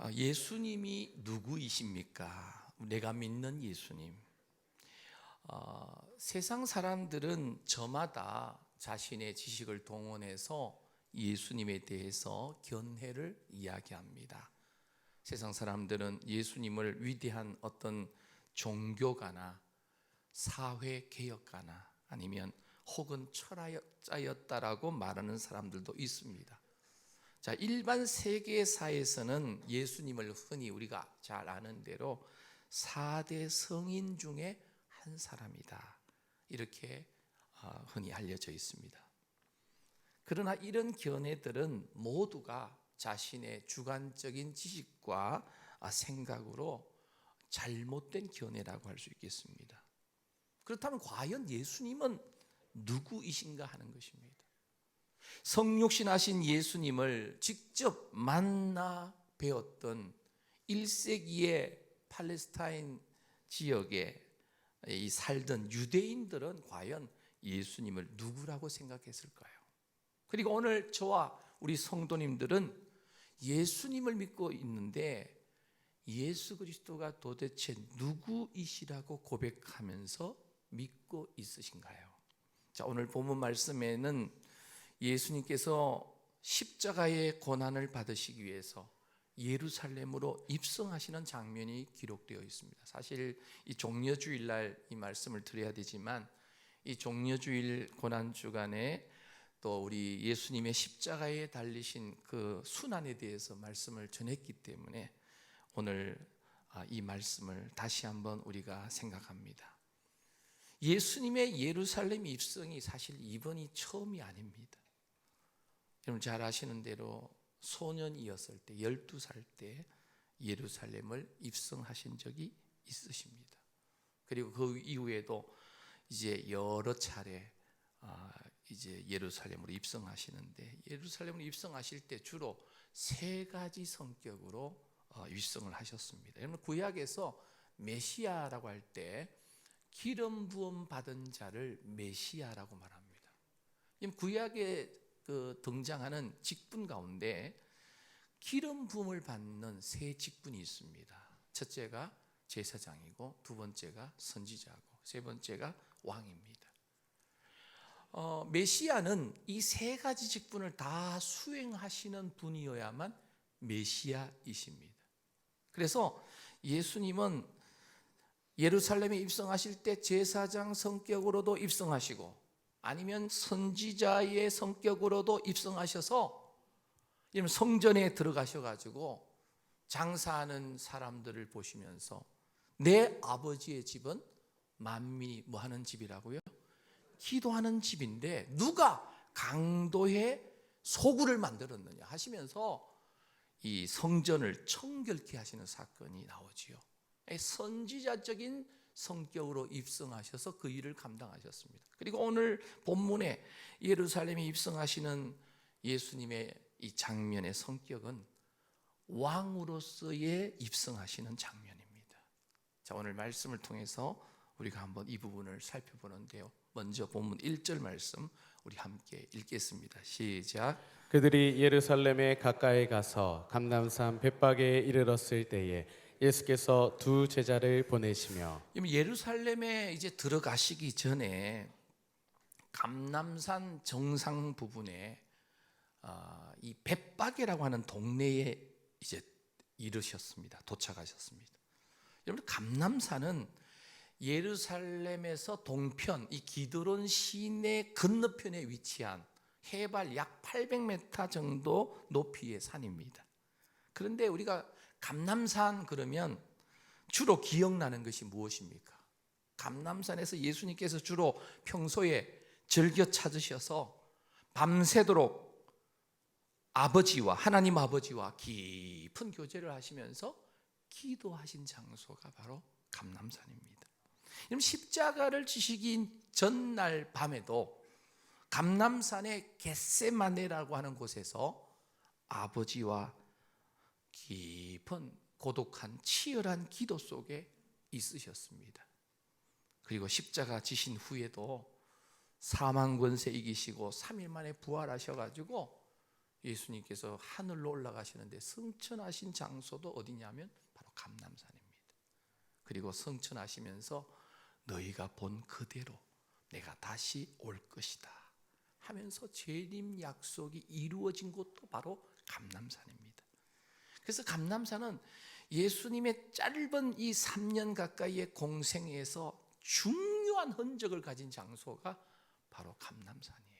예수님이 누구이십니까? 내가 믿는 예수님. 세상 사람들은 저마다 자신의 지식을 동원해서 예수님에 대해서 견해를 이야기합니다. 세상 사람들은 예수님을 위대한 어떤 종교가나 사회개혁가나 아니면 혹은 철학자였다라고 말하는 사람들도 있습니다. 자, 일반 세계사에서는 예수님을 흔히 우리가 잘 아는 대로 4대 성인 중에 한 사람이다, 이렇게 흔히 알려져 있습니다. 그러나 이런 견해들은 모두가 자신의 주관적인 지식과 생각으로 잘못된 견해라고 할 수 있겠습니다. 그렇다면 과연 예수님은 누구이신가 하는 것입니다. 성육신하신 예수님을 직접 만나 배웠던 1세기의 팔레스타인 지역에 살던 유대인들은 과연 예수님을 누구라고 생각했을까요? 그리고 오늘 저와 우리 성도님들은 예수님을 믿고 있는데 예수 그리스도가 도대체 누구이시라고 고백하면서 믿고 있으신가요? 자, 오늘 본문 말씀에는 예수님께서 십자가의 고난을 받으시기 위해서 예루살렘으로 입성하시는 장면이 기록되어 있습니다. 사실 이 종려주일날 이 말씀을 드려야 되지만 이 종려주일 고난주간에 또 우리 예수님의 십자가에 달리신 그 순환에 대해서 말씀을 전했기 때문에 오늘 이 말씀을 다시 한번 우리가 생각합니다. 예수님의 예루살렘 입성이 사실 이번이 처음이 아닙니다. 여러분 잘 아시는 대로 소년이었을 때 12살 때 예루살렘을 입성하신 적이 있으십니다. 그리고 그 이후에도 이제 여러 차례 이제 예루살렘으로 입성하시는데 예루살렘으로 입성하실 때 주로 3가지 성격으로 입성을 하셨습니다. 여러분 구약에서 메시아라고 할 때 기름 부음 받은 자를 메시아라고 말합니다. 구약에 등장하는 직분 가운데 기름 부음을 받는 3 직분이 있습니다. 첫째가 제사장이고, 두 번째가 선지자고, 세 번째가 왕입니다. 메시아는 이 3가지 직분을 다 수행하시는 분이어야만 메시아이십니다. 그래서 예수님은 예루살렘에 입성하실 때 제사장 성격으로도 입성하시고 아니면 선지자의 성격으로도 입성하셔서 성전에 들어가셔가지고 장사하는 사람들을 보시면서 내 아버지의 집은 만민이 뭐 하는 집이라고요? 기도하는 집인데 누가 강도의 소굴을 만들었느냐 하시면서 이 성전을 청결케 하시는 사건이 나오지요. 선지자적인 성격으로 입성하셔서 그 일을 감당하셨습니다. 그리고 오늘 본문에 예루살렘에 입성하시는 예수님의 이 장면의 성격은 왕으로서의 입성하시는 장면입니다. 자, 오늘 말씀을 통해서 우리가 한번 이 부분을 살펴보는데요. 먼저 본문 1절 말씀 우리 함께 읽겠습니다. 시작. 그들이 예루살렘에 가까이 가서 감람산 벳박에 이르렀을 때에 예수께서 2 제자를 보내시며 예루살렘에 이제 들어가시기 전에 감람산 정상 부분에 이 벳박이라고 하는 동네에 이제 이르셨습니다. 도착하셨습니다. 여러분 감람산은 예루살렘에서 동편 이 기드론 시내 건너편에 위치한 해발 약 800m 정도 높이의 산입니다. 그런데 우리가 감람산 그러면 주로 기억나는 것이 무엇입니까? 감람산에서 예수님께서 주로 평소에 즐겨 찾으셔서 밤새도록 아버지와 하나님 아버지와 깊은 교제를 하시면서 기도하신 장소가 바로 감람산입니다. 여러분 십자가를 지시기 전날 밤에도 감람산의 겟세마네라고 하는 곳에서 아버지와 깊은 고독한 치열한 기도 속에 있으셨습니다. 그리고 십자가 지신 후에도 사망 권세 이기시고 3일 만에 부활하셔가지고 예수님께서 하늘로 올라가시는데 성천하신 장소도 어디냐면 바로 감람산입니다. 그리고 성천하시면서 너희가 본 그대로 내가 다시 올 것이다 하면서 재림 약속이 이루어진 곳도 바로 감람산입니다. 그래서 감람산은 예수님의 짧은 이 3년 가까이의 공생에서 중요한 흔적을 가진 장소가 바로 감람산이에요.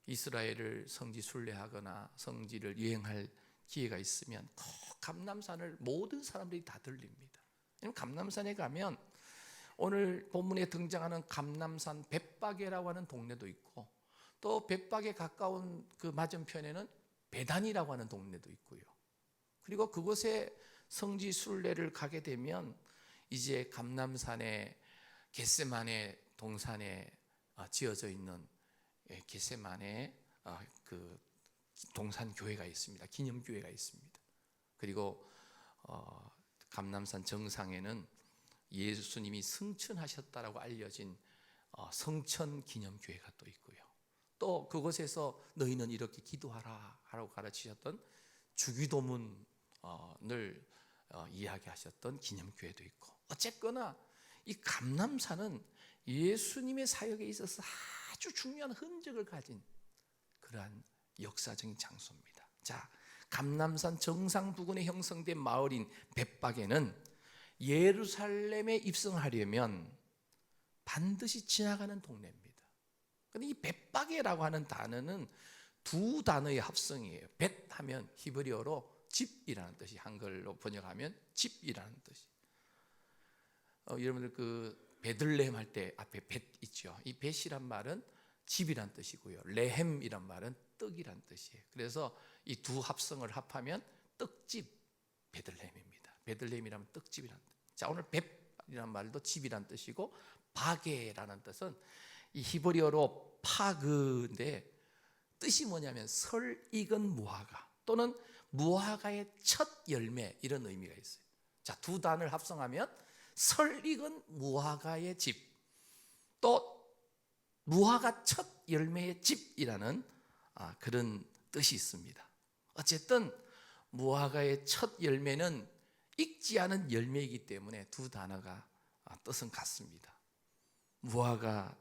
이스라엘을 성지 순례하거나 성지를 여행할 기회가 있으면 꼭 감람산을 모든 사람들이 다 들립니다. 왜냐하면 감람산에 가면 오늘 본문에 등장하는 감람산 벳바게라고 하는 동네도 있고, 또 벳바게 가까운 그 맞은편에는 베단이라고 하는 동네도 있고요. 그리고 그곳에 성지 순례를 가게 되면 이제 감람산의 겟세마네 동산에 지어져 있는 겟세마네 그 동산 교회가 있습니다. 기념 교회가 있습니다. 그리고 감람산 정상에는 예수님이 승천하셨다라고 알려진 성천 기념 교회가 또 있고요. 또 그곳에서 너희는 이렇게 기도하라 라고 가르치셨던 주기도문을 이야기하셨던 기념 교회도 있고, 어쨌거나 이 감람산은 예수님의 사역에 있어서 아주 중요한 흔적을 가진 그러한 역사적인 장소입니다. 자, 감람산 정상 부근에 형성된 마을인 벳바게는 예루살렘에 입성하려면 반드시 지나가는 동네입니다. 그런데 이 벳바게라고 하는 단어는 두 단어의 합성이에요. 벳 하면 히브리어로 집이라는 뜻이, 한글로 번역하면 집이라는 뜻이. 여러분들 그 베들레헴 할 때 앞에 벳 있죠. 이 벳이란 말은 집이란 뜻이고요. 레헴이란 말은 떡이란 뜻이에요. 그래서 이 두 합성을 합하면 떡집 베들레헴입니다. 베들레헴이라면 떡집이란 뜻. 자, 오늘 벳이란 말도 집이란 뜻이고, 바게라는 뜻은 이 히브리어로 파그인데 뜻이 뭐냐면 설익은 무화과 또는 무화과의 첫 열매, 이런 의미가 있어요. 자, 두 단을 합성하면 설익은 무화과의 집, 또 무화과 첫 열매의 집이라는 그런 뜻이 있습니다. 어쨌든 무화과의 첫 열매는 익지 않은 열매이기 때문에 두 단어가 뜻은 같습니다. 무화과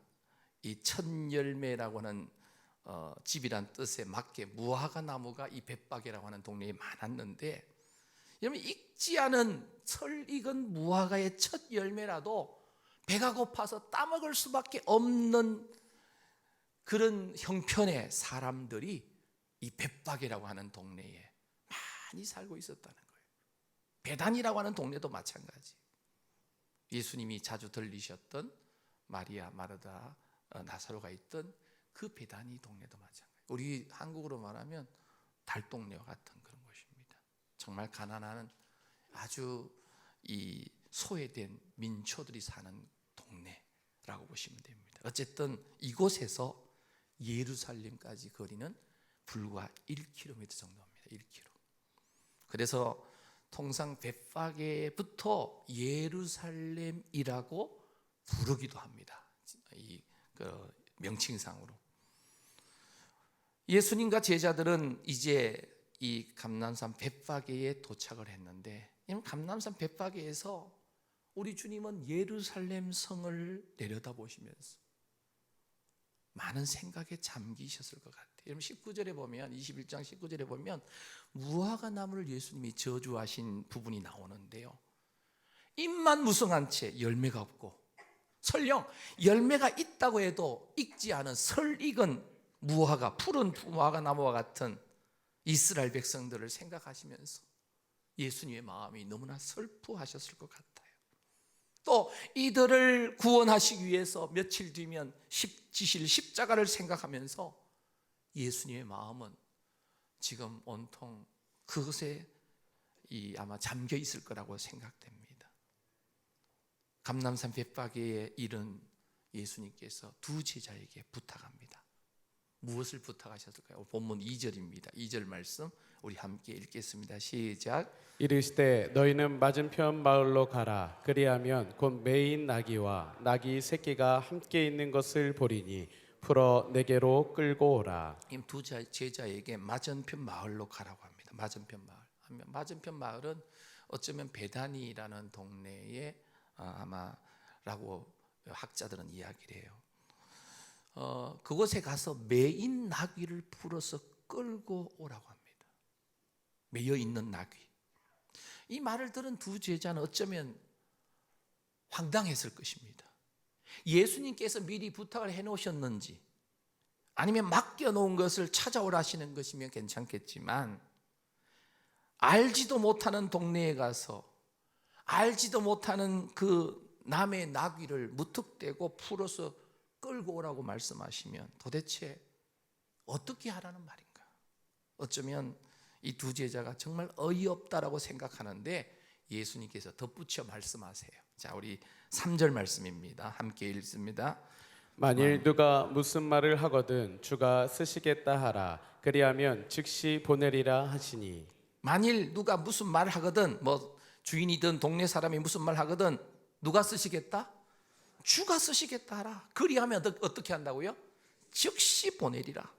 이 첫 열매라고 하는 집이란 뜻에 맞게 무화과 나무가 이 벳바게라고 하는 동네에 많았는데, 여러분 익지 않은 설익은 무화과의 첫 열매라도 배가 고파서 따먹을 수밖에 없는 그런 형편의 사람들이 이 벳바게라고 하는 동네에 많이 살고 있었다는 거예요. 베단이라고 하는 동네도 마찬가지. 예수님이 자주 들리셨던 마리아, 마르다, 나사로가 있던 그 베다니 동네도 마찬가지. 우리 한국으로 말하면 달동네와 같은 그런 곳입니다. 정말 가난한 아주 이 소외된 민초들이 사는 동네라고 보시면 됩니다. 어쨌든 이곳에서 예루살렘까지 거리는 불과 1km 정도입니다. 1km. 그래서 통상 벳바게부터 예루살렘이라고 부르기도 합니다. 이 명칭상으로. 예수님과 제자들은 이제 이 감람산 벳바게에 도착을 했는데, 감람산 벳바게에서 우리 주님은 예루살렘 성을 내려다보시면서 많은 생각에 잠기셨을 것 같아요. 여러분 19절에 보면, 21장 19절에 보면 무화과 나무를 예수님이 저주하신 부분이 나오는데요, 잎만 무성한 채 열매가 없고, 설령 열매가 있다고 해도 익지 않은 설익은 무화과, 푸른 무화과 나무와 같은 이스라엘 백성들을 생각하시면서 예수님의 마음이 너무나 슬프하셨을 것 같아요. 또 이들을 구원하시기 위해서 며칠 뒤면 지실 십자가를 생각하면서 예수님의 마음은 지금 온통 그것에 아마 잠겨 있을 거라고 생각됩니다. 감람산 벳바게에 이른 예수님께서 두 제자에게 부탁합니다. 무엇을 부탁하셨을까요? 본문 2절입니다. 2절 말씀 우리 함께 읽겠습니다. 시작. 이르시되 너희는 맞은편 마을로 가라. 그리하면 곧 매인 나귀와 나귀 새끼가 함께 있는 것을 보리니 풀어 내게로 끌고 오라. 이 두 제자에게 맞은편 마을로 가라고 합니다. 맞은편 마을. 맞은편 마을은 어쩌면 베다니라는 동네에 아마라고 학자들은 이야기를 해요. 그곳에 가서 매인 나귀를 풀어서 끌고 오라고 합니다. 매여 있는 나귀. 이 말을 들은 두 제자는 어쩌면 황당했을 것입니다. 예수님께서 미리 부탁을 해놓으셨는지 아니면 맡겨놓은 것을 찾아오라 하시는 것이면 괜찮겠지만 알지도 못하는 동네에 가서 알지도 못하는 그 남의 나귀를 무턱대고 풀어서 끌고 오라고 말씀하시면 도대체 어떻게 하라는 말인가? 어쩌면 이 두 제자가 정말 어이없다라고 생각하는데 예수님께서 덧붙여 말씀하세요. 자, 우리 3절 말씀입니다. 함께 읽습니다. 만일 누가 무슨 말을 하거든 주가 쓰시겠다 하라. 그리하면 즉시 보내리라 하시니. 만일 누가 무슨 말을 하거든, 뭐 주인이든 동네 사람이 무슨 말 하거든 누가 쓰시겠다? 주가 쓰시겠다 하라. 그리하면 어떻게 한다고요? 즉시 보내리라.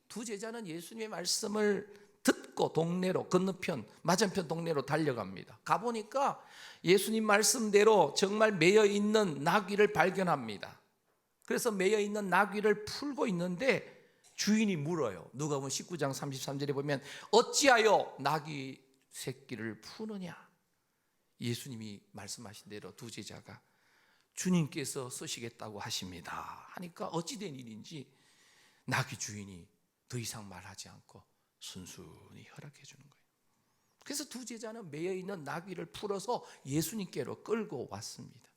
두 제자는 예수님의 말씀을 듣고 동네로 건너편 맞은편 동네로 달려갑니다. 가보니까 예수님 말씀대로 정말 매여 있는 나귀를 발견합니다. 그래서 매여 있는 나귀를 풀고 있는데 주인이 물어요. 누가복음 19장 33절에 보면 어찌하여 나귀 새끼를 푸느냐? 예수님이 말씀하신 대로 두 제자가 주님께서 쓰시겠다고 하십니다 하니까 어찌된 일인지 나귀 주인이 더 이상 말하지 않고 순순히 허락해 주는 거예요. 그래서 두 제자는 매여 있는 나귀를 풀어서 예수님께로 끌고 왔습니다.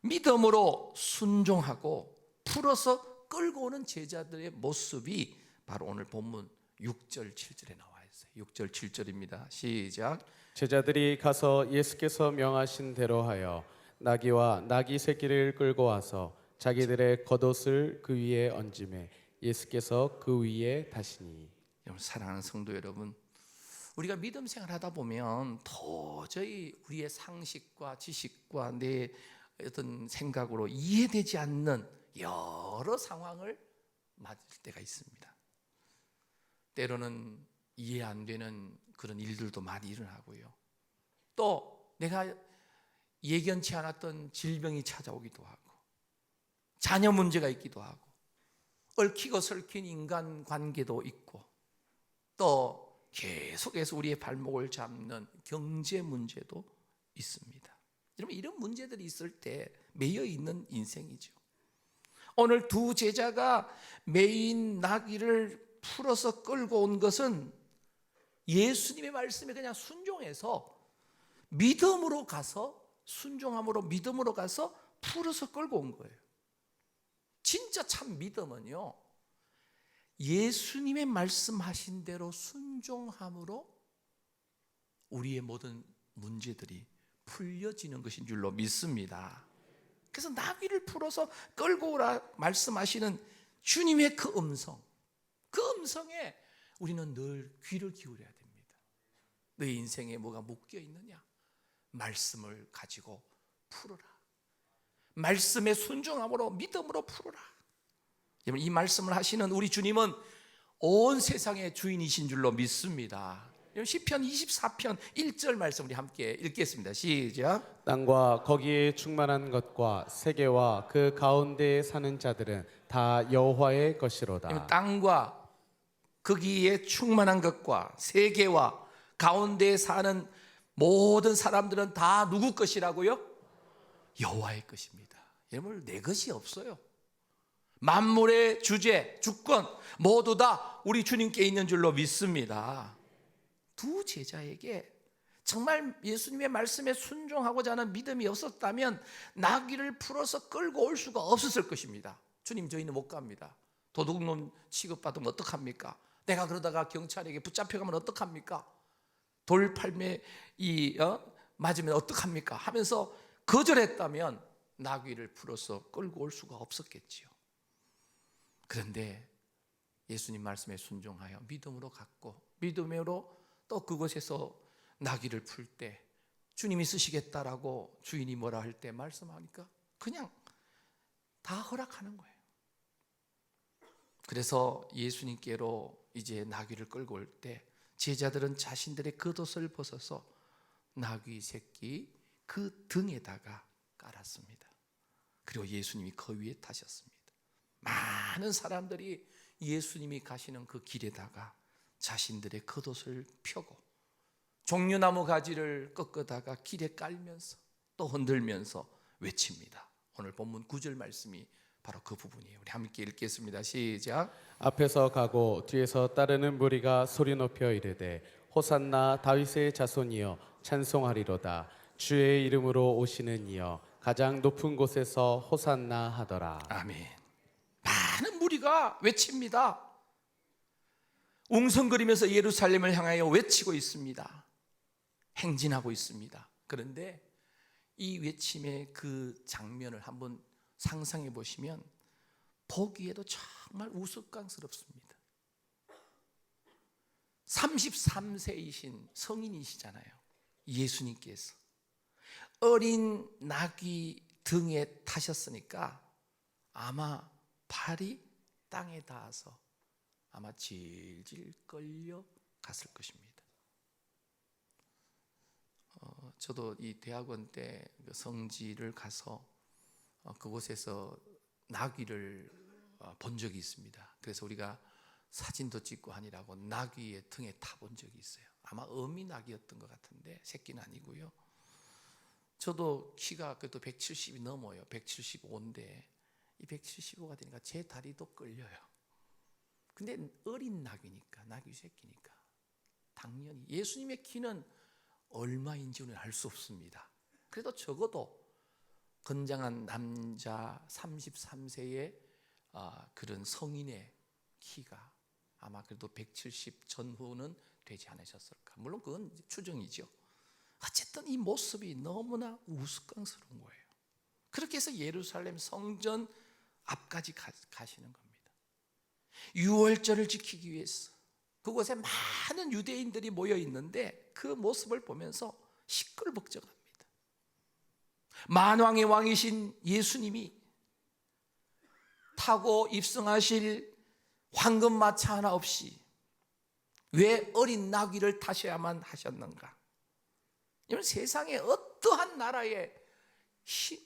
믿음으로 순종하고 풀어서 끌고 오는 제자들의 모습이 바로 오늘 본문 6절 7절에 나와 있어요. 6절 7절입니다. 시작. 제자들이 가서 예수께서 명하신 대로 하여 나귀와 나귀 새끼를 끌고 와서 자기들의 겉옷을 그 위에 얹음에 예수께서 그 위에 타시니. 여러분, 사랑하는 성도 여러분, 우리가 믿음 생활하다 보면 도저히 우리의 상식과 지식과 내 어떤 생각으로 이해되지 않는 여러 상황을 맞을 때가 있습니다. 때로는 이해 안 되는 그런 일들도 많이 일어나고요. 또 내가 예견치 않았던 질병이 찾아오기도 하고 자녀 문제가 있기도 하고 얽히고 설킨 인간관계도 있고 또 계속해서 우리의 발목을 잡는 경제 문제도 있습니다. 여러분, 이런 문제들이 있을 때 매여 있는 인생이죠. 오늘 두 제자가 매인 나귀를 풀어서 끌고 온 것은 예수님의 말씀에 그냥 순종해서 믿음으로 가서 순종함으로 믿음으로 가서 풀어서 끌고 온 거예요. 진짜 참 믿음은요, 예수님의 말씀하신 대로 순종함으로 우리의 모든 문제들이 풀려지는 것인 줄로 믿습니다. 그래서 나귀를 풀어서 끌고 오라 말씀하시는 주님의 그 음성에 우리는 늘 귀를 기울여야 됩니다. 내 인생에 뭐가 묶여 있느냐? 말씀을 가지고 풀어라. 말씀에 순종함으로 믿음으로 풀어라. 이 말씀을 하시는 우리 주님은 온 세상의 주인이신 줄로 믿습니다. 시편 24편 1절 말씀 우리 함께 읽겠습니다. 시작. 땅과 거기에 충만한 것과 세계와 그 가운데에 사는 자들은 다 여호와의 것이로다. 땅과 거기에 충만한 것과 세계와 가운데에 사는 모든 사람들은 다 누구 것이라고요? 여호와의 것입니다. 여러분, 내 것이 없어요. 만물의 주제, 주권 모두 다 우리 주님께 있는 줄로 믿습니다. 두 제자에게 정말 예수님의 말씀에 순종하고자 하는 믿음이 없었다면 나귀를 풀어서 끌고 올 수가 없었을 것입니다. 주님, 저희는 못 갑니다. 도둑놈 취급받으면 어떡합니까? 내가 그러다가 경찰에게 붙잡혀가면 어떡합니까? 돌팔매 맞으면 어떡합니까? 하면서 거절했다면 나귀를 풀어서 끌고 올 수가 없었겠지요. 그런데 예수님 말씀에 순종하여 믿음으로 갔고 믿음으로 또 그곳에서 나귀를 풀 때 주님이 쓰시겠다라고 주인이 뭐라 할 때 말씀하니까 그냥 다 허락하는 거예요. 그래서 예수님께로 이제 나귀를 끌고 올 때 제자들은 자신들의 겉옷을 벗어서 나귀 새끼 그 등에다가 깔았습니다. 그리고 예수님이 그 위에 타셨습니다. 많은 사람들이 예수님이 가시는 그 길에다가 자신들의 겉옷을 펴고 종려나무 가지를 꺾어다가 길에 깔면서 또 흔들면서 외칩니다. 오늘 본문 9절 말씀이 바로 그 부분이에요. 우리 함께 읽겠습니다. 시작. 앞에서 가고 뒤에서 따르는 무리가 소리 높여 이르되 호산나 다윗의 자손이여 찬송하리로다. 주의 이름으로 오시는 이여 가장 높은 곳에서 호산나 하더라. 아멘. 많은 무리가 외칩니다. 웅성거리면서 예루살렘을 향하여 외치고 있습니다. 행진하고 있습니다. 그런데 이 외침의 그 장면을 한번 상상해 보시면 보기에도 정말 우스꽝스럽습니다. 33세이신 성인이시잖아요. 예수님께서 어린 나귀 등에 타셨으니까 아마 발이 땅에 닿아서 아마 질질 끌려 갔을 것입니다. 저도 이 대학원 때 성지를 가서 그곳에서 나귀를 본 적이 있습니다. 그래서 우리가 사진도 찍고 하니라고 나귀의 등에 타본 적이 있어요. 아마 어미 나귀였던 것 같은데 새끼는 아니고요. 저도 키가 그래도 170이 넘어요. 175인데 이 175가 되니까 제 다리도 끌려요. 근데 어린 나귀니까, 나귀 새끼니까 당연히 예수님의 키는 얼마인지는 알 수 없습니다. 그래도 적어도 건장한 남자 33세의 그런 성인의 키가 아마 그래도 170 전후는 되지 않으셨을까. 물론 그건 추정이죠. 어쨌든 이 모습이 너무나 우스꽝스러운 거예요. 그렇게 해서 예루살렘 성전 앞까지 가시는 겁니다. 유월절을 지키기 위해서 그곳에 많은 유대인들이 모여 있는데 그 모습을 보면서 시끌벅적합니다. 만왕의 왕이신 예수님이 타고 입성하실 황금마차 하나 없이 왜 어린 나귀를 타셔야만 하셨는가? 여러분, 세상에 어떠한 나라에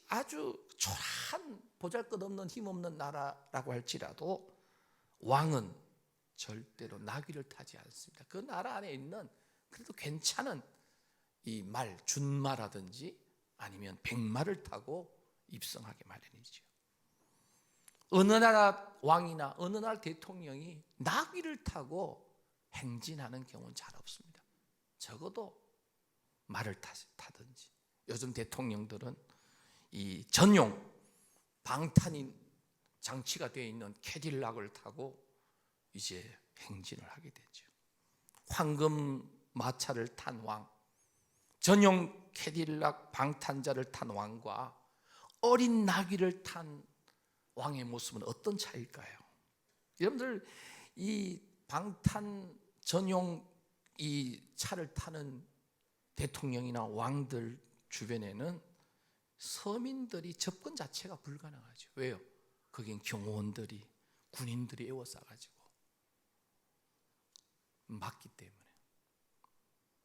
아주 초라한 보잘것없는 힘없는 나라라고 할지라도 왕은 절대로 나귀를 타지 않습니다. 그 나라 안에 있는 그래도 괜찮은 이 말, 준마라든지 아니면 백마를 타고 입성하게 마련이죠. 어느 나라 왕이나 어느 나라 대통령이 나귀를 타고 행진하는 경우는 잘 없습니다. 적어도 말을 타든지. 요즘 대통령들은 이 전용 방탄인 장치가 되어 있는 캐딜락을 타고 이제 행진을 하게 되죠. 황금 마차를 탄 왕, 전용 캐딜락 방탄자를 탄 왕과 어린 나귀를 탄 왕의 모습은 어떤 차이일까요? 여러분들, 이 방탄 전용 이 차를 타는 대통령이나 왕들 주변에는 서민들이 접근 자체가 불가능하죠. 왜요? 거긴 경호원들이, 군인들이 에워싸가지고 막기 때문에.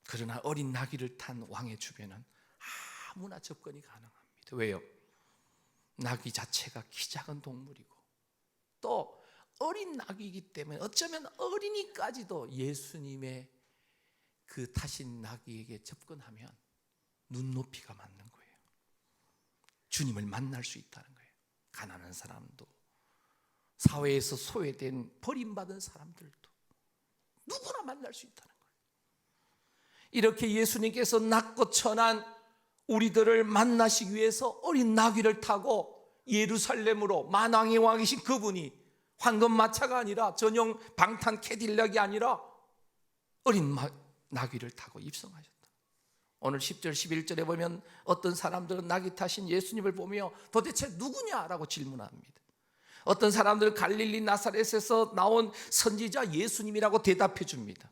그러나 어린 나귀를 탄 왕의 주변은 아무나 접근이 가능합니다. 왜요? 나귀 자체가 키 작은 동물이고 또 어린 나귀이기 때문에 어쩌면 어린이까지도 예수님의 그 타신 나귀에게 접근하면 눈높이가 맞는 거예요. 주님을 만날 수 있다는 거예요. 가난한 사람도, 사회에서 소외된 버림받은 사람들도 누구나 만날 수 있다는 거예요. 이렇게 예수님께서 낮고 천한 우리들을 만나시기 위해서 어린 나귀를 타고 예루살렘으로, 만왕의 왕이신 그분이 황금마차가 아니라 전용 방탄 캐딜락이 아니라 어린 나귀를 타고 입성하셨다. 오늘 10절 11절에 보면 어떤 사람들은 나귀 타신 예수님을 보며 도대체 누구냐라고 질문합니다. 어떤 사람들은 갈릴리 나사렛에서 나온 선지자 예수님이라고 대답해 줍니다.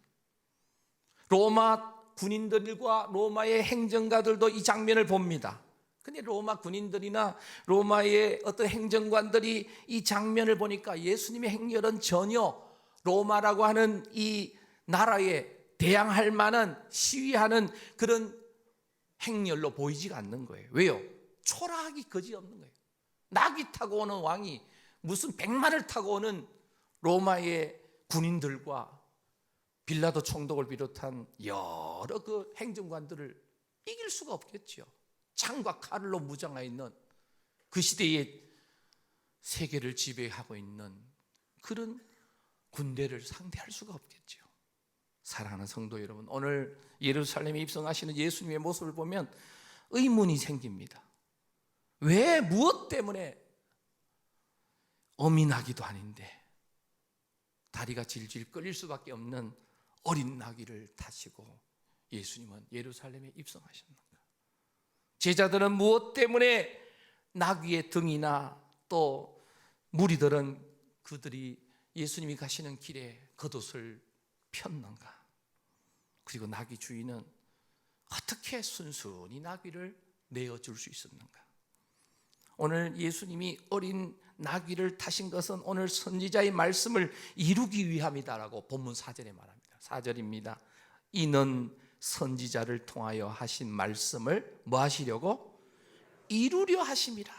로마 군인들과 로마의 행정가들도 이 장면을 봅니다. 근데 로마 군인들이나 로마의 어떤 행정관들이 이 장면을 보니까 예수님의 행렬은 전혀 로마라고 하는 이 나라에 대항할 만한 시위하는 그런 행렬로 보이지가 않는 거예요. 왜요? 초라하기 그지없는 거예요. 나귀 타고 오는 왕이 무슨 백마를 타고 오는 로마의 군인들과 빌라도 총독을 비롯한 여러 그 행정관들을 이길 수가 없겠죠. 창과 칼로 무장하여 있는 그 시대의 세계를 지배하고 있는 그런 군대를 상대할 수가 없겠죠. 사랑하는 성도 여러분, 오늘 예루살렘에 입성하시는 예수님의 모습을 보면 의문이 생깁니다. 왜, 무엇 때문에 어미 나귀도 아닌데 다리가 질질 끌릴 수밖에 없는 어린 나귀를 타시고 예수님은 예루살렘에 입성하셨는가? 제자들은 무엇 때문에 나귀의 등이나 또 무리들은 그들이 예수님이 가시는 길에 겉옷을 폈는가? 그리고 나귀 주인은 어떻게 순순히 나귀를 내어줄 수 있었는가? 오늘 예수님이 어린 나귀를 타신 것은 오늘 선지자의 말씀을 이루기 위함이다라고 본문 4절에 말합니다. 4절입니다. 이는 선지자를 통하여 하신 말씀을 뭐 하시려고? 이루려 하심이라.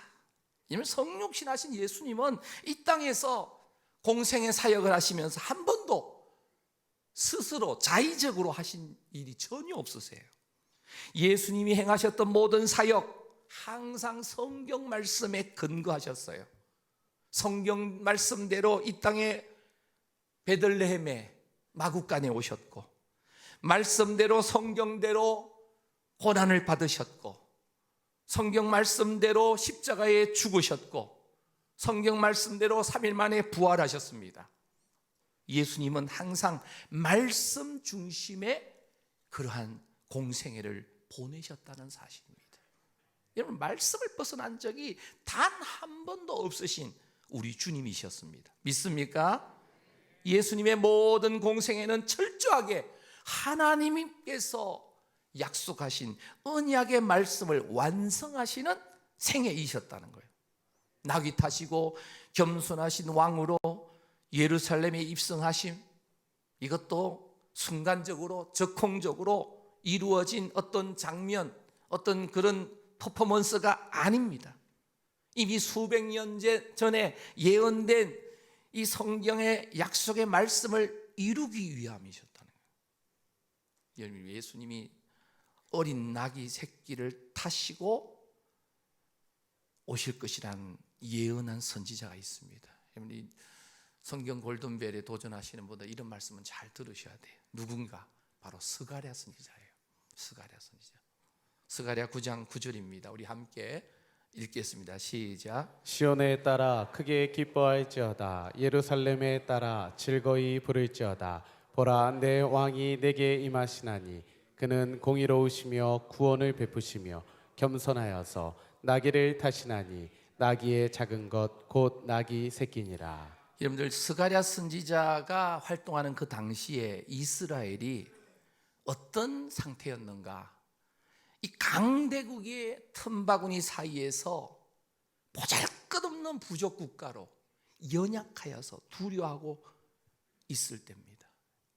왜냐하면 성육신 하신 예수님은 이 땅에서 공생의 사역을 하시면서 한 번도 스스로 자의적으로 하신 일이 전혀 없으세요. 예수님이 행하셨던 모든 사역 항상 성경 말씀에 근거하셨어요. 성경 말씀대로 이 땅에 베들레헴에 마구간에 오셨고, 말씀대로 성경대로 고난을 받으셨고, 성경 말씀대로 십자가에 죽으셨고, 성경 말씀대로 3일 만에 부활하셨습니다. 예수님은 항상 말씀 중심의 그러한 공생애를 보내셨다는 사실입니다. 여러분, 말씀을 벗어난 적이 단 한 번도 없으신 우리 주님이셨습니다. 믿습니까? 예수님의 모든 공생애는 철저하게 하나님께서 약속하신 언약의 말씀을 완성하시는 생애이셨다는 거예요. 나귀 타시고 겸손하신 왕으로 예루살렘에 입성하심, 이것도 순간적으로 즉흥적으로 이루어진 어떤 장면, 어떤 그런 퍼포먼스가 아닙니다. 이미 수백 년 전에 예언된 이 성경의 약속의 말씀을 이루기 위함이셨다는 거예요. 예수님이 어린 나귀 새끼를 타시고 오실 것이란 예언한 선지자가 있습니다. 이 성경 골든벨에 도전하시는 분들 이런 말씀은 잘 들으셔야 돼요. 누군가? 바로 스가랴 선지자예요. 스가랴 선지자. 스가랴 9장 9절입니다. 우리 함께 읽겠습니다. 시작. 시온에 따라 크게 기뻐할지어다. 예루살렘에 따라 즐거이 부를지어다. 보라, 내 왕이 내게 임하시나니 그는 공의로우시며 구원을 베푸시며 겸손하여서 나귀를 타시나니 나귀의 작은 것 곧 나귀 새끼니라. 여러분들, 스가랴 선지자가 활동하는 그 당시에 이스라엘이 어떤 상태였는가? 이 강대국의 틈바구니 사이에서 보잘것없는 부족 국가로 연약하여서 두려워하고 있을 때입니다.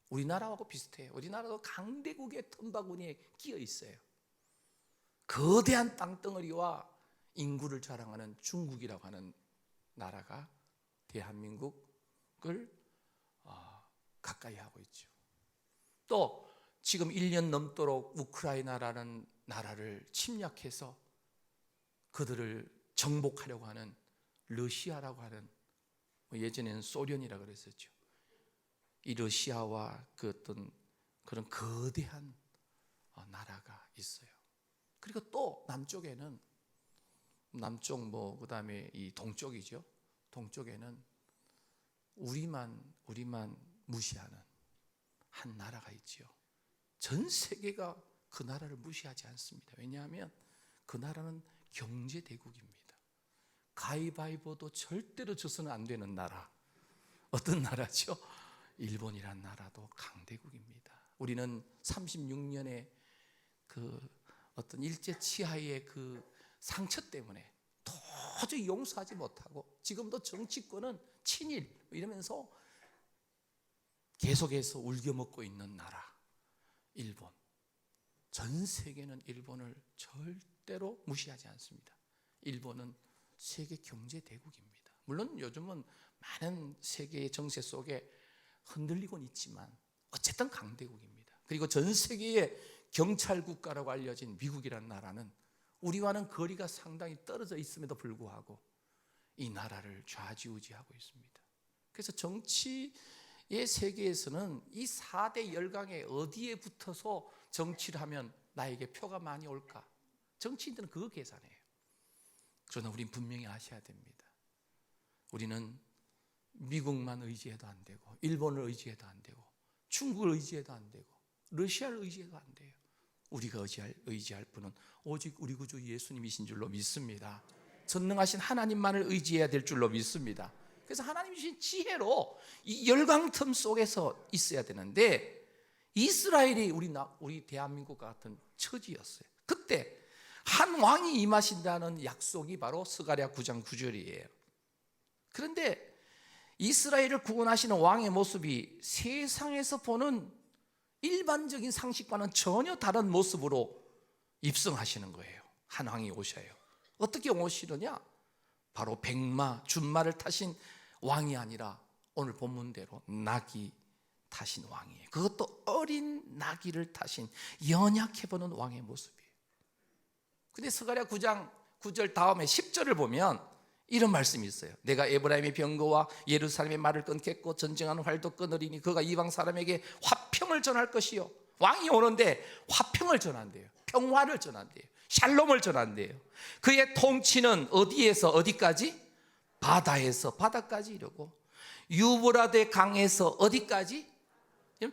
우리나라하고 비슷해요. 우리나라도 강대국의 틈바구니에 끼어 있어요. 거대한 땅덩어리와 인구를 자랑하는 중국이라고 하는 나라가 대한민국을 가까이 하고 있죠. 또 지금 1년 넘도록 우크라이나라는 나라를 침략해서 그들을 정복하려고 하는 러시아라고 하는, 예전에는 소련이라고 그랬었죠. 이 러시아와 그 어떤 그런 거대한 나라가 있어요. 그리고 또 남쪽에는, 남쪽 그다음에 이 동쪽이죠. 동쪽에는 우리만 무시하는 한 나라가 있지요. 전 세계가 그 나라를 무시하지 않습니다. 왜냐하면 그 나라는 경제 대국입니다. 가위바위보도 절대로 져서는 안 되는 나라. 어떤 나라죠? 일본이란 나라도 강대국입니다. 우리는 36년의 그 어떤 일제 치하의 그 상처 때문에 도저히 용서하지 못하고 지금도 정치권은 친일 이러면서 계속해서 울겨먹고 있는 나라 일본. 전 세계는 일본을 절대로 무시하지 않습니다. 일본은 세계 경제 대국입니다. 물론 요즘은 많은 세계의 정세 속에 흔들리곤 있지만 어쨌든 강대국입니다. 그리고 전 세계의 경찰 국가라고 알려진 미국이라는 나라는 우리와는 거리가 상당히 떨어져 있음에도 불구하고 이 나라를 좌지우지하고 있습니다. 그래서 정치의 세계에서는 이 4대 열강에 어디에 붙어서 정치를 하면 나에게 표가 많이 올까? 정치인들은 그거 계산해요. 그러나 우리는 분명히 아셔야 됩니다. 우리는 미국만 의지해도 안 되고 일본을 의지해도 안 되고 중국을 의지해도 안 되고 러시아를 의지해도 안 돼요. 우리가 의지할 분은 오직 우리 구주 예수님이신 줄로 믿습니다. 전능하신 하나님만을 의지해야 될 줄로 믿습니다. 그래서 하나님 주신 지혜로 이 열강틈 속에서 있어야 되는데 이스라엘이 우리 대한민국 같은 처지였어요. 그때 한 왕이 임하신다는 약속이 바로 스가랴 9장 9절이에요. 그런데 이스라엘을 구원하시는 왕의 모습이 세상에서 보는 일반적인 상식과는 전혀 다른 모습으로 입성하시는 거예요. 한 왕이 오셔요. 어떻게 오시느냐? 바로 백마, 준마를 타신 왕이 아니라 오늘 본문대로 나귀 타신 왕이에요. 그것도 어린 나귀를 타신 연약해 보는 왕의 모습이에요. 근데 스가랴 9장 9절 다음에 10절을 보면 이런 말씀이 있어요. 내가 에브라임의 병거와 예루살렘의 말을 끊겠고 전쟁하는 활도 끊으리니 그가 이방 사람에게 화평을 전할 것이요. 왕이 오는데 화평을 전한대요. 평화를 전한대요. 샬롬을 전한대요. 그의 통치는 어디에서 어디까지? 바다에서 바다까지 이르고 유브라데 강에서 어디까지?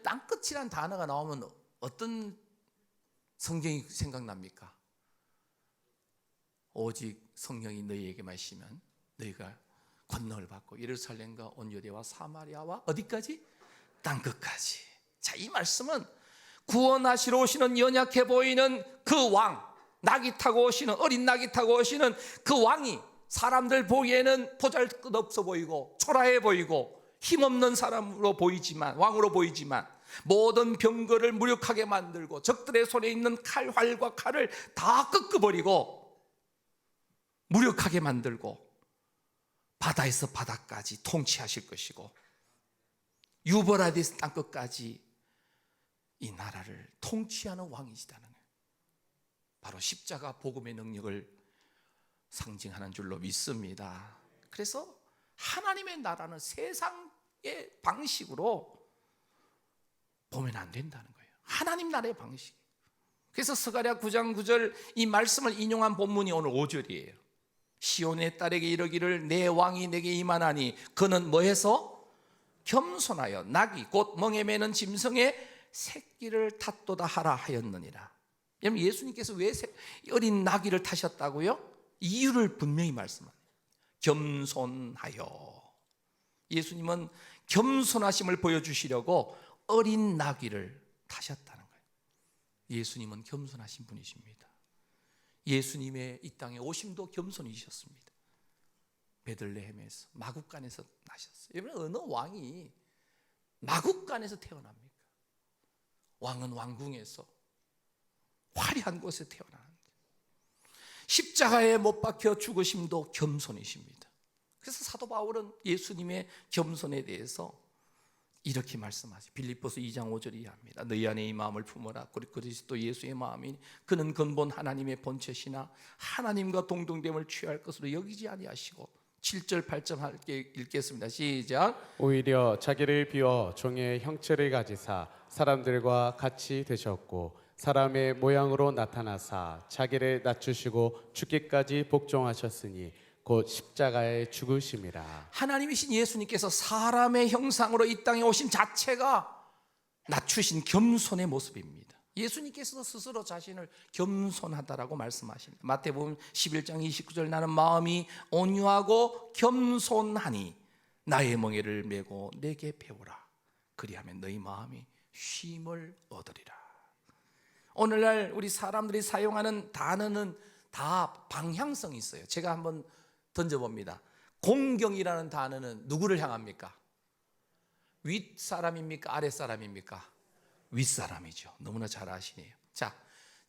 땅끝이라는 단어가 나오면 어떤 성경이 생각납니까? 오직 성령이 너희에게 마시면 너희가 권능을 받고 예루살렘과 온 유대와 사마리아와 어디까지? 땅끝까지. 자, 이 말씀은 구원하시러 오시는 연약해 보이는 그 왕, 나귀 타고 오시는 어린 나귀 타고 오시는 그 왕이 사람들 보기에는 보잘것없어 보이고 초라해 보이고 힘없는 사람으로 보이지만 왕으로 보이지만 모든 병거를 무력하게 만들고 적들의 손에 있는 활과 칼을 다 꺾어버리고 무력하게 만들고 바다에서 바다까지 통치하실 것이고 유브라디스 땅끝까지 이 나라를 통치하는 왕이시다는 거예요. 바로 십자가 복음의 능력을 상징하는 줄로 믿습니다. 그래서 하나님의 나라는 세상의 방식으로 보면 안 된다는 거예요. 하나님 나라의 방식. 그래서 스가랴 9장 9절 이 말씀을 인용한 본문이 오늘 5절이에요. 시온의 딸에게 이르기를 내 왕이 내게 임하나니 그는 뭐해서? 겸손하여 나귀 곧 멍에 매는 짐승의 새끼를 탓도다 하라 하였느니라. 여러분 예수님께서 왜 어린 나귀를 타셨다고요? 이유를 분명히 말씀합니다. 겸손하여. 예수님은 겸손하심을 보여주시려고 어린 나귀를 타셨다는 거예요. 예수님은 겸손하신 분이십니다. 예수님의 이 땅에 오심도 겸손이셨습니다. 베들레헴에서 마국간에서 나셨어요. 여러분 어느 왕이 마국간에서 태어납니까? 왕은 왕궁에서 화려한 곳에 태어나는데 십자가에 못 박혀 죽으심도 겸손이십니다. 그래서 사도 바울은 예수님의 겸손에 대해서 이렇게 말씀하세요. 빌립보서 2장 5절에 이해합니다. 너희 안에 이 마음을 품어라. 그리스도 예수의 마음이니 그는 근본 하나님의 본체시나 하나님과 동등됨을 취할 것으로 여기지 아니하시고 7절 8절 함께 읽겠습니다. 시작. 오히려 자기를 비워 종의 형체를 가지사 사람들과 같이 되셨고 사람의 모양으로 나타나사 자기를 낮추시고 죽기까지 복종하셨으니 곧 십자가에 죽으심이라. 하나님이신 예수님께서 사람의 형상으로 이 땅에 오신 자체가 낮추신 겸손의 모습입니다. 예수님께서도 스스로 자신을 겸손하다라고 말씀하십니다. 마태복음 11장 29절 나는 마음이 온유하고 겸손하니 나의 멍에를 메고 내게 배우라. 그리하면 너희 마음이 쉼을 얻으리라. 오늘날 우리 사람들이 사용하는 단어는 다 방향성이 있어요. 제가 한번 던져봅니다. 공경이라는 단어는 누구를 향합니까? 윗사람입니까? 아랫사람입니까? 윗사람이죠. 너무나 잘 아시네요. 자,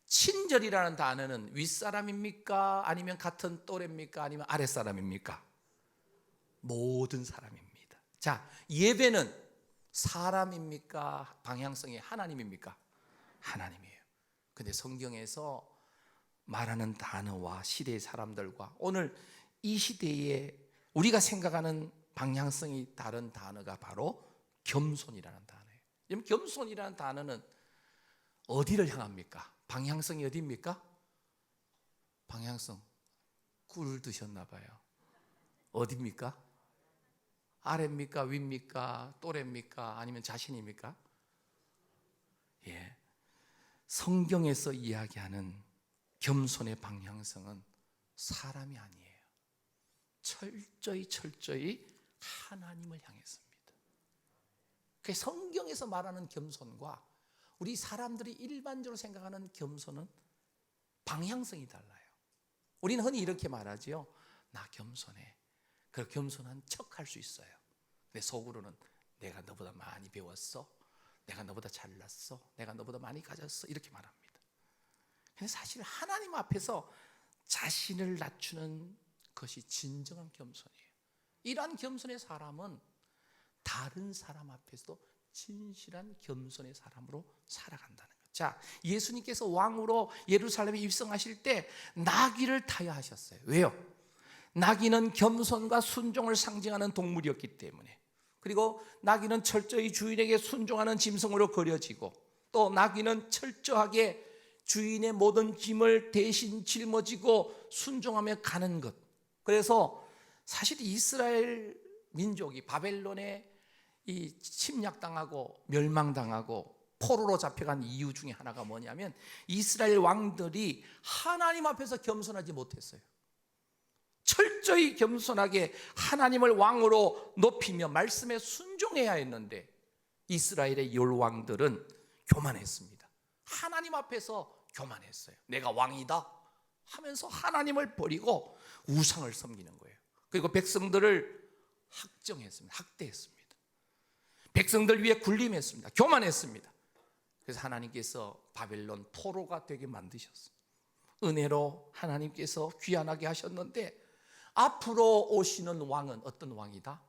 친절이라는 단어는 윗사람입니까? 아니면 같은 또래입니까? 아니면 아랫사람입니까? 모든 사람입니다. 자, 예배는 사람입니까? 방향성이 하나님입니까? 하나님이에요. 근데 성경에서 말하는 단어와 시대의 사람들과 오늘 이 시대에 우리가 생각하는 방향성이 다른 단어가 바로 겸손이라는 단어예요. 여러분, 겸손이라는 단어는 어디를 향합니까? 방향성이 어디입니까? 방향성 꿀 드셨나 봐요. 어디입니까? 아래입니까? 위입니까? 또래입니까? 아니면 자신입니까? 예. 성경에서 이야기하는 겸손의 방향성은 사람이 아니에요. 철저히 하나님을 향했습니다. 그 성경에서 말하는 겸손과 우리 사람들이 일반적으로 생각하는 겸손은 방향성이 달라요. 우리는 흔히 이렇게 말하지요. 나 겸손해. 그 겸손한 척 할 수 있어요. 근데 속으로는 내가 너보다 많이 배웠어. 내가 너보다 잘났어. 내가 너보다 많이 가졌어. 이렇게 말합니다. 근데 사실 하나님 앞에서 자신을 낮추는 것이 진정한 겸손이에요. 이러한 겸손의 사람은 다른 사람 앞에서도 진실한 겸손의 사람으로 살아간다는 것. 자, 예수님께서 왕으로 예루살렘에 입성하실 때 나귀를 타야 하셨어요. 왜요? 나귀는 겸손과 순종을 상징하는 동물이었기 때문에, 그리고 나귀는 철저히 주인에게 순종하는 짐승으로 그려지고, 또 나귀는 철저하게 주인의 모든 짐을 대신 짊어지고 순종하며 가는 것. 그래서 사실 이스라엘 민족이 바벨론에 이 침략당하고 멸망당하고 포로로 잡혀간 이유 중에 하나가 뭐냐면 이스라엘 왕들이 하나님 앞에서 겸손하지 못했어요. 철저히 겸손하게 하나님을 왕으로 높이며 말씀에 순종해야 했는데 이스라엘의 율왕들은 교만했습니다. 하나님 앞에서 교만했어요. 내가 왕이다 하면서 하나님을 버리고 우상을 섬기는 거예요. 그리고 백성들을 학정했습니다. 학대했습니다. 백성들 위에 군림했습니다. 교만했습니다. 그래서 하나님께서 바벨론 포로가 되게 만드셨어요. 은혜로 하나님께서 귀환하게 하셨는데 앞으로 오시는 왕은 어떤 왕이다?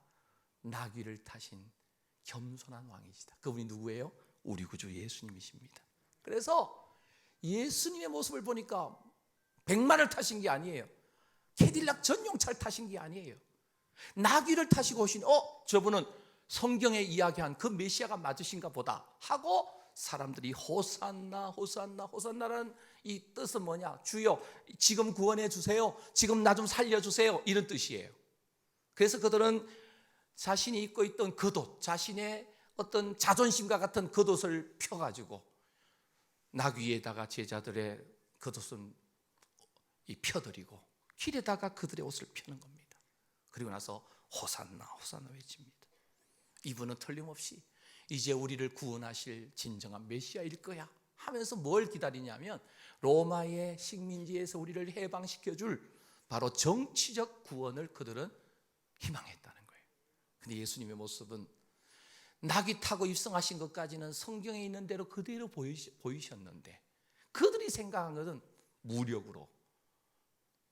나귀를 타신 겸손한 왕이시다. 그분이 누구예요? 우리 구주 예수님이십니다. 그래서 예수님의 모습을 보니까 백마를 타신 게 아니에요. 캐딜락 전용차를 타신 게 아니에요. 나귀를 타시고 오신 저분은 성경에 이야기한 그 메시아가 맞으신가 보다 하고 사람들이 호산나 호산나 호산나라는 이 뜻은 뭐냐? 주여 지금 구원해 주세요. 지금 나 좀 살려주세요. 이런 뜻이에요. 그래서 그들은 자신이 입고 있던 겉옷, 자신의 어떤 자존심과 같은 겉옷을 펴가지고 나귀에다가 제자들의 겉옷은 펴드리고 길에다가 그들의 옷을 펴는 겁니다. 그리고 나서 호산나 호산나 외칩니다. 이분은 틀림없이 이제 우리를 구원하실 진정한 메시아일 거야 하면서 뭘 기다리냐면 로마의 식민지에서 우리를 해방시켜줄 바로 정치적 구원을 그들은 희망했다는 거예요. 근데 예수님의 모습은 나귀 타고 입성하신 것까지는 성경에 있는 대로 그대로 보이셨는데 그들이 생각한 것은 무력으로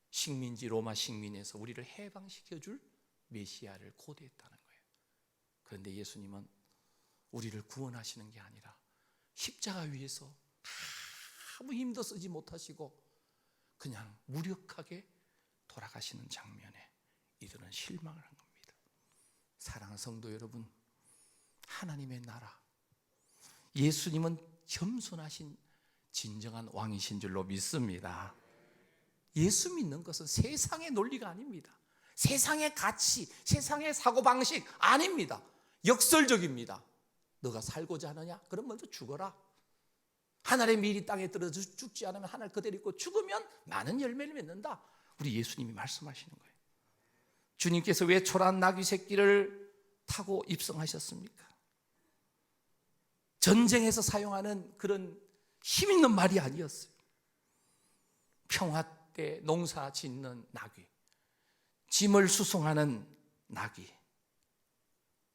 식민지 로마 식민에서 우리를 해방시켜줄 메시아를 고대했다는 거예요. 그런데 예수님은 우리를 구원하시는 게 아니라 십자가 위에서 아무 힘도 쓰지 못하시고 그냥 무력하게 돌아가시는 장면에 이들은 실망을 한 겁니다. 사랑하는 성도 여러분, 하나님의 나라, 예수님은 겸손하신 진정한 왕이신 줄로 믿습니다. 예수 믿는 것은 세상의 논리가 아닙니다. 세상의 가치, 세상의 사고방식 아닙니다. 역설적입니다. 너가 살고자 하느냐? 그럼 먼저 죽어라. 하늘의 밀이 땅에 떨어져 죽지 않으면 하늘 그대로 있고 죽으면 많은 열매를 맺는다. 우리 예수님이 말씀하시는 거예요. 주님께서 왜 초라한 나귀 새끼를 타고 입성하셨습니까? 전쟁에서 사용하는 그런 힘 있는 말이 아니었어요. 평화 때 농사 짓는 나귀, 짐을 수송하는 나귀,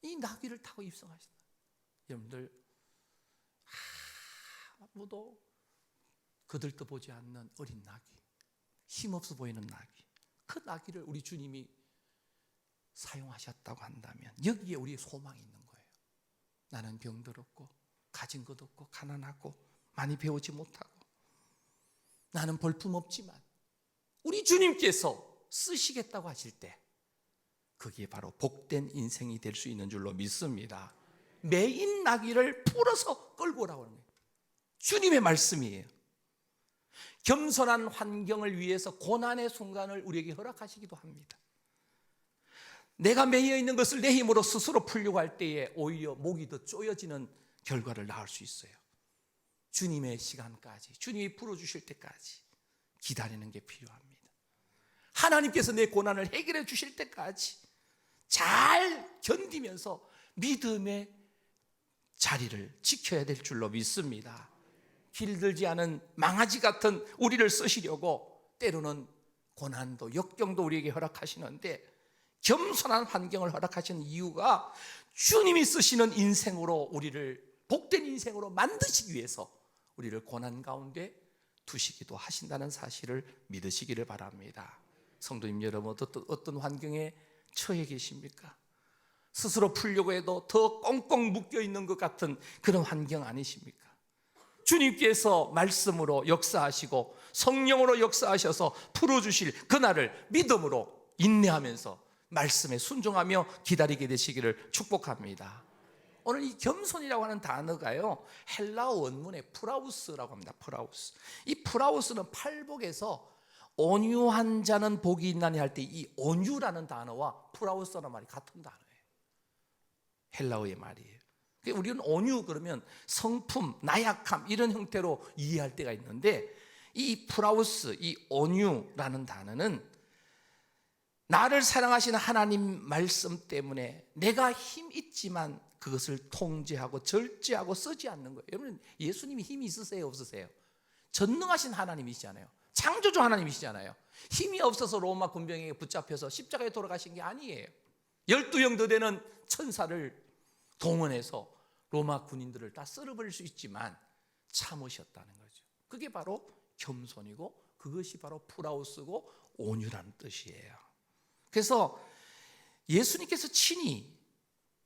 이 나귀를 타고 입성하신다. 여러분들, 아무도 거들떠보지 않는 어린 나귀, 힘없어 보이는 나귀, 그 나귀를 우리 주님이 사용하셨다고 한다면 여기에 우리의 소망이 있는 거예요. 나는 병들었고 가진 것 없고 가난하고 많이 배우지 못하고 나는 볼품없지만 우리 주님께서 쓰시겠다고 하실 때 그게 바로 복된 인생이 될 수 있는 줄로 믿습니다. 매인 나귀를 풀어서 끌고 오라고 하는 거예요. 주님의 말씀이에요. 겸손한 환경을 위해서 고난의 순간을 우리에게 허락하시기도 합니다. 내가 매여 있는 것을 내 힘으로 스스로 풀려고 할 때에 오히려 목이 더 쪼여지는 결과를 낳을 수 있어요. 주님의 시간까지, 주님이 풀어주실 때까지 기다리는 게 필요합니다. 하나님께서 내 고난을 해결해 주실 때까지 잘 견디면서 믿음의 자리를 지켜야 될 줄로 믿습니다. 길들지 않은 망아지 같은 우리를 쓰시려고 때로는 고난도 역경도 우리에게 허락하시는데 겸손한 환경을 허락하시는 이유가 주님이 쓰시는 인생으로 우리를 복된 인생으로 만드시기 위해서 우리를 고난 가운데 두시기도 하신다는 사실을 믿으시기를 바랍니다. 성도님 여러분, 어떤 환경에 처해 계십니까? 스스로 풀려고 해도 더 꽁꽁 묶여 있는 것 같은 그런 환경 아니십니까? 주님께서 말씀으로 역사하시고 성령으로 역사하셔서 풀어주실 그날을 믿음으로 인내하면서 말씀에 순종하며 기다리게 되시기를 축복합니다. 오늘 이 겸손이라고 하는 단어가요, 헬라어 원문의 프라우스라고 합니다. 프라우스. 이 프라우스는 팔복에서 온유한 자는 복이 있나니 할 때 이 온유라는 단어와 프라우스라는 말이 같은 단어예요. 헬라어의 말이에요. 우리는 온유 그러면 성품, 나약함 이런 형태로 이해할 때가 있는데 이 프라우스, 이 온유라는 단어는 나를 사랑하시는 하나님 말씀 때문에 내가 힘 있지만 그것을 통제하고 절제하고 쓰지 않는 거예요. 여러분, 예수님이 힘이 있으세요, 없으세요? 전능하신 하나님이시잖아요. 창조주 하나님이시잖아요. 힘이 없어서 로마 군병에게 붙잡혀서 십자가에 돌아가신 게 아니에요. 12형 더 되는 천사를 동원해서 로마 군인들을 다 썰어버릴 수 있지만 참으셨다는 거죠. 그게 바로 겸손이고 그것이 바로 프라우스고 온유라는 뜻이에요. 그래서 예수님께서 친히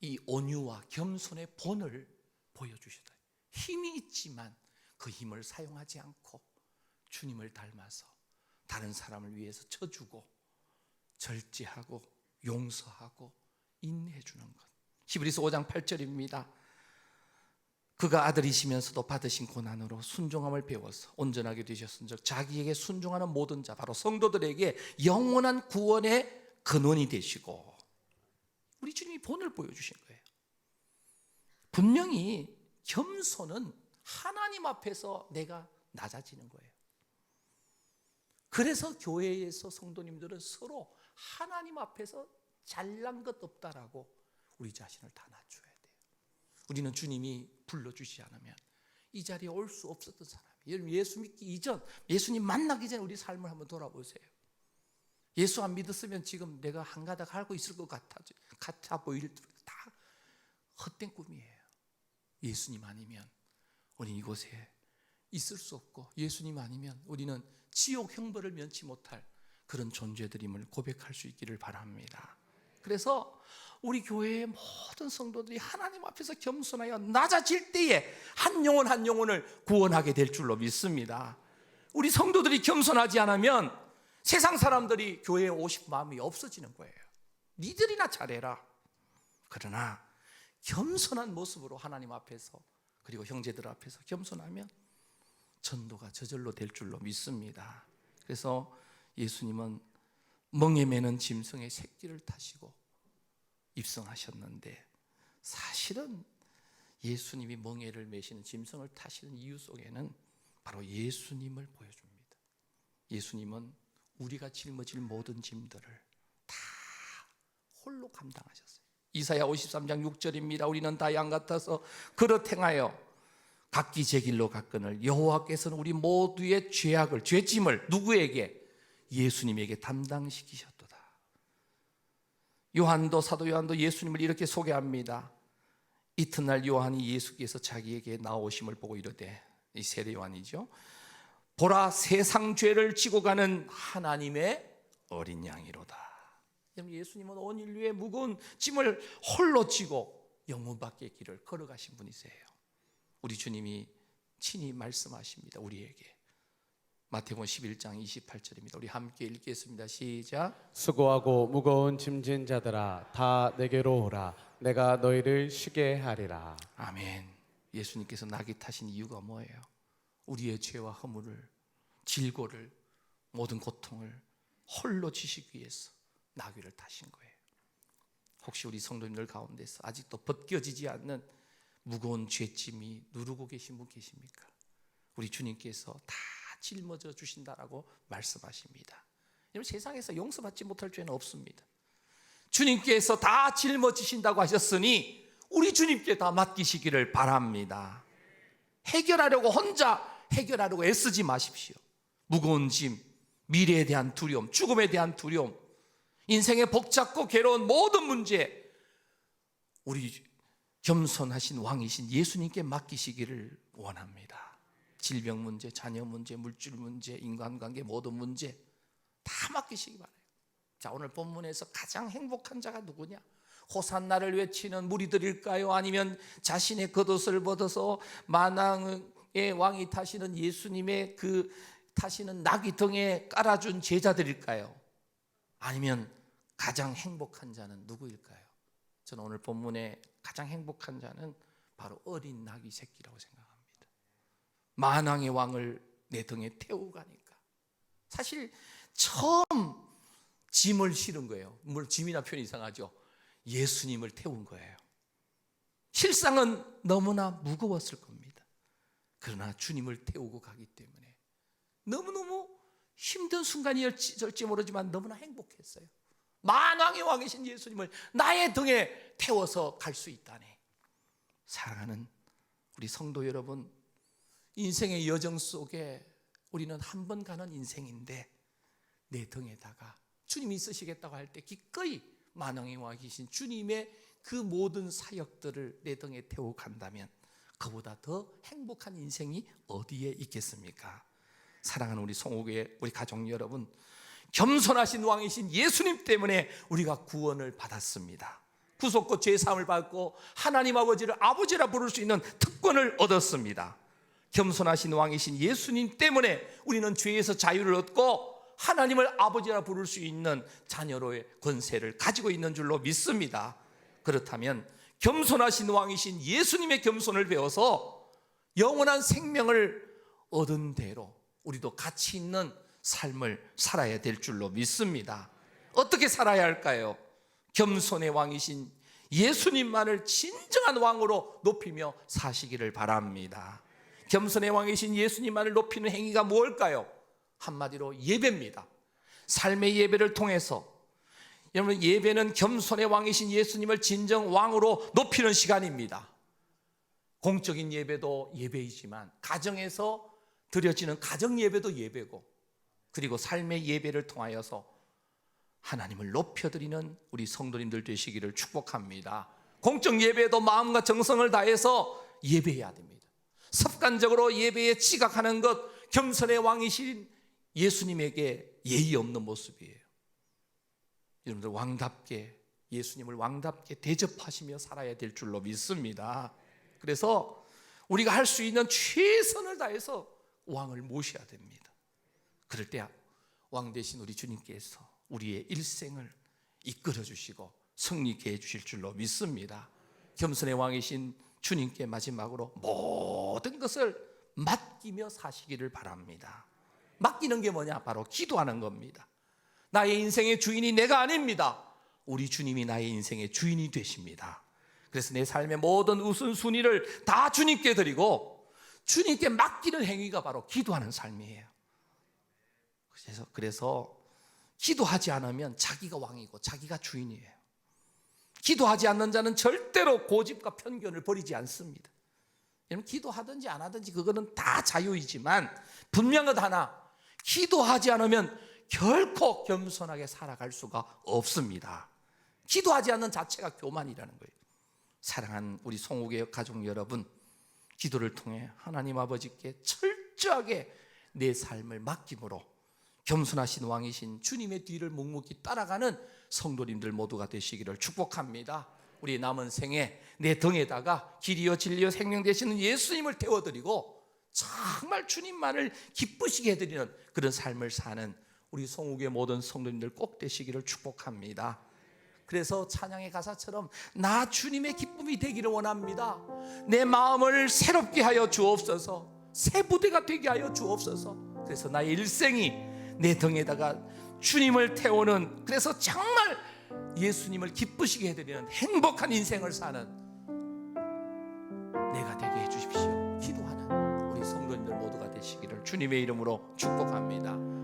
이 온유와 겸손의 본을 보여주시다. 힘이 있지만 그 힘을 사용하지 않고 주님을 닮아서 다른 사람을 위해서 쳐주고 절제하고 용서하고 인내해 주는 것. 히브리서 5장 8절입니다. 그가 아들이시면서도 받으신 고난으로 순종함을 배워서 온전하게 되셨은즉 자기에게 순종하는 모든 자 바로 성도들에게 영원한 구원의 근원이 되시고, 우리 주님이 본을 보여주신 거예요. 분명히 겸손은 하나님 앞에서 내가 낮아지는 거예요. 그래서 교회에서 성도님들은 서로 하나님 앞에서 잘난 것 없다라고 우리 자신을 다 낮춰야 돼요. 우리는 주님이 불러주시지 않으면 이 자리에 올 수 없었던 사람이에요. 여러분, 예수 믿기 이전, 예수님 만나기 전에 우리 삶을 한번 돌아보세요. 예수 안 믿었으면 지금 내가 한가닥 알고 있을 것 같아 보일 다 헛된 꿈이에요. 예수님 아니면 우리 이곳에 있을 수 없고, 예수님 아니면 우리는 지옥 형벌을 면치 못할 그런 존재들임을 고백할 수 있기를 바랍니다. 그래서 우리 교회의 모든 성도들이 하나님 앞에서 겸손하여 낮아질 때에 한 영혼 한 영혼을 구원하게 될 줄로 믿습니다. 우리 성도들이 겸손하지 않으면 세상 사람들이 교회에 오실 마음이 없어지는 거예요. 니들이나 잘해라. 그러나 겸손한 모습으로 하나님 앞에서 그리고 형제들 앞에서 겸손하면 전도가 저절로 될 줄로 믿습니다. 그래서 예수님은 멍에 매는 짐승의 새끼를 타시고 입성하셨는데, 사실은 예수님이 멍에를 매시는 짐승을 타시는 이유 속에는 바로 예수님을 보여줍니다. 예수님은 우리가 짊어질 모든 짐들을 다 홀로 감당하셨어요. 이사야 53장 6절입니다. 우리는 다 양 같아서 그릇 행하여 각기 제 길로 갔거늘 여호와께서는 우리 모두의 죄악을, 죄짐을 누구에게? 예수님에게 담당시키셨도다. 사도 요한도 예수님을 이렇게 소개합니다. 이튿날 요한이 예수께서 자기에게 나오심을 보고 이르되, 이 세례 요한이죠. 보라, 세상 죄를 지고 가는 하나님의 어린 양이로다. 예수님은 온 인류의 무거운 짐을 홀로 지고 영문밖의 길을 걸어가신 분이세요. 우리 주님이 친히 말씀하십니다. 우리에게. 마태복음 11장 28절입니다. 우리 함께 읽겠습니다. 시작. 수고하고 무거운 짐진 자들아 다 내게로 오라. 내가 너희를 쉬게 하리라. 아멘. 예수님께서 나귀 타신 이유가 뭐예요? 우리의 죄와 허물을, 질고를, 모든 고통을 홀로 지시기 위해서 나귀를 타신 거예요. 혹시 우리 성도님들 가운데서 아직도 벗겨지지 않는 무거운 죄짐이 누르고 계신 분 계십니까? 우리 주님께서 다 짊어져 주신다라고 말씀하십니다. 여러분, 세상에서 용서받지 못할 죄는 없습니다. 주님께서 다 짊어지신다고 하셨으니 우리 주님께 다 맡기시기를 바랍니다. 혼자 해결하려고 애쓰지 마십시오. 무거운 짐, 미래에 대한 두려움, 죽음에 대한 두려움, 인생의 복잡고 괴로운 모든 문제, 우리 겸손하신 왕이신 예수님께 맡기시기를 원합니다. 질병 문제, 자녀 문제, 물질 문제, 인간관계 모든 문제 다 맡기시기 바라요. 자, 오늘 본문에서 가장 행복한 자가 누구냐? 호산나를 외치는 무리들일까요? 아니면 자신의 겉옷을 벗어서 만왕의 왕이 타시는 예수님의 그 타시는 나귀 등에 깔아준 제자들일까요? 아니면 가장 행복한 자는 누구일까요? 저는 오늘 본문에 가장 행복한 자는 바로 어린 나귀 새끼라고 생각합니다. 만왕의 왕을 내 등에 태우고 가니까. 사실 처음 짐을 실은 거예요. 물론 짐이나 표현이 이상하죠. 예수님을 태운 거예요. 실상은 너무나 무거웠을 겁니다. 그러나 주님을 태우고 가기 때문에 너무너무 힘든 순간이었을지 모르지만 너무나 행복했어요. 만왕의 왕이신 예수님을 나의 등에 태워서 갈 수 있다니. 사랑하는 우리 성도 여러분, 인생의 여정 속에 우리는 한 번 가는 인생인데 내 등에다가 주님이 쓰시겠다고 할 때 기꺼이 만왕의 왕이신 주님의 그 모든 사역들을 내 등에 태우고 간다면 그보다 더 행복한 인생이 어디에 있겠습니까? 사랑하는 우리 성호교회 우리 가족 여러분, 겸손하신 왕이신 예수님 때문에 우리가 구원을 받았습니다. 구속과 죄사함을 받고 하나님 아버지를 아버지라 부를 수 있는 특권을 얻었습니다. 겸손하신 왕이신 예수님 때문에 우리는 죄에서 자유를 얻고 하나님을 아버지라 부를 수 있는 자녀로의 권세를 가지고 있는 줄로 믿습니다. 그렇다면 겸손하신 왕이신 예수님의 겸손을 배워서 영원한 생명을 얻은 대로 우리도 가치 있는 삶을 살아야 될 줄로 믿습니다. 어떻게 살아야 할까요? 겸손의 왕이신 예수님만을 진정한 왕으로 높이며 사시기를 바랍니다. 겸손의 왕이신 예수님만을 높이는 행위가 무엇일까요? 한마디로 예배입니다. 삶의 예배를 통해서, 여러분, 예배는 겸손의 왕이신 예수님을 진정 왕으로 높이는 시간입니다. 공적인 예배도 예배이지만 가정에서 드려지는 가정 예배도 예배고, 그리고 삶의 예배를 통하여서 하나님을 높여드리는 우리 성도님들 되시기를 축복합니다. 공적 예배도 마음과 정성을 다해서 예배해야 됩니다. 습관적으로 예배에 지각하는 것, 겸손의 왕이신 예수님에게 예의 없는 모습이에요. 여러분들 왕답게, 예수님을 왕답게 대접하시며 살아야 될 줄로 믿습니다. 그래서 우리가 할 수 있는 최선을 다해서 왕을 모셔야 됩니다. 그럴 때 왕 되신 우리 주님께서 우리의 일생을 이끌어 주시고 승리케 해 주실 줄로 믿습니다. 겸손의 왕이신 주님께 마지막으로 모든 것을 맡기며 사시기를 바랍니다. 맡기는 게 뭐냐? 바로 기도하는 겁니다. 나의 인생의 주인이 내가 아닙니다. 우리 주님이 나의 인생의 주인이 되십니다. 그래서 내 삶의 모든 우선순위를 다 주님께 드리고 주님께 맡기는 행위가 바로 기도하는 삶이에요. 그래서 기도하지 않으면 자기가 왕이고 자기가 주인이에요. 기도하지 않는 자는 절대로 고집과 편견을 버리지 않습니다. 여러분, 기도하든지 안 하든지 그거는 다 자유이지만 분명한 하나, 기도하지 않으면 결코 겸손하게 살아갈 수가 없습니다. 기도하지 않는 자체가 교만이라는 거예요. 사랑하는 우리 송우교 가족 여러분, 기도를 통해 하나님 아버지께 철저하게 내 삶을 맡김으로 겸손하신 왕이신 주님의 뒤를 묵묵히 따라가는 성도님들 모두가 되시기를 축복합니다. 우리 남은 생에 내 등에다가 길이요 진리요 생명 되시는 예수님을 태워드리고 정말 주님만을 기쁘시게 해드리는 그런 삶을 사는 우리 송우교의 모든 성도님들 꼭 되시기를 축복합니다. 그래서 찬양의 가사처럼 나 주님의 기쁨이 되기를 원합니다. 내 마음을 새롭게 하여 주옵소서. 새 부대가 되게 하여 주옵소서. 그래서 나의 일생이 내 등에다가 주님을 태우는, 그래서 정말 예수님을 기쁘시게 해드리는 행복한 인생을 사는 내가 되게 해주십시오. 기도하는 우리 성도님들 모두가 되시기를 주님의 이름으로 축복합니다.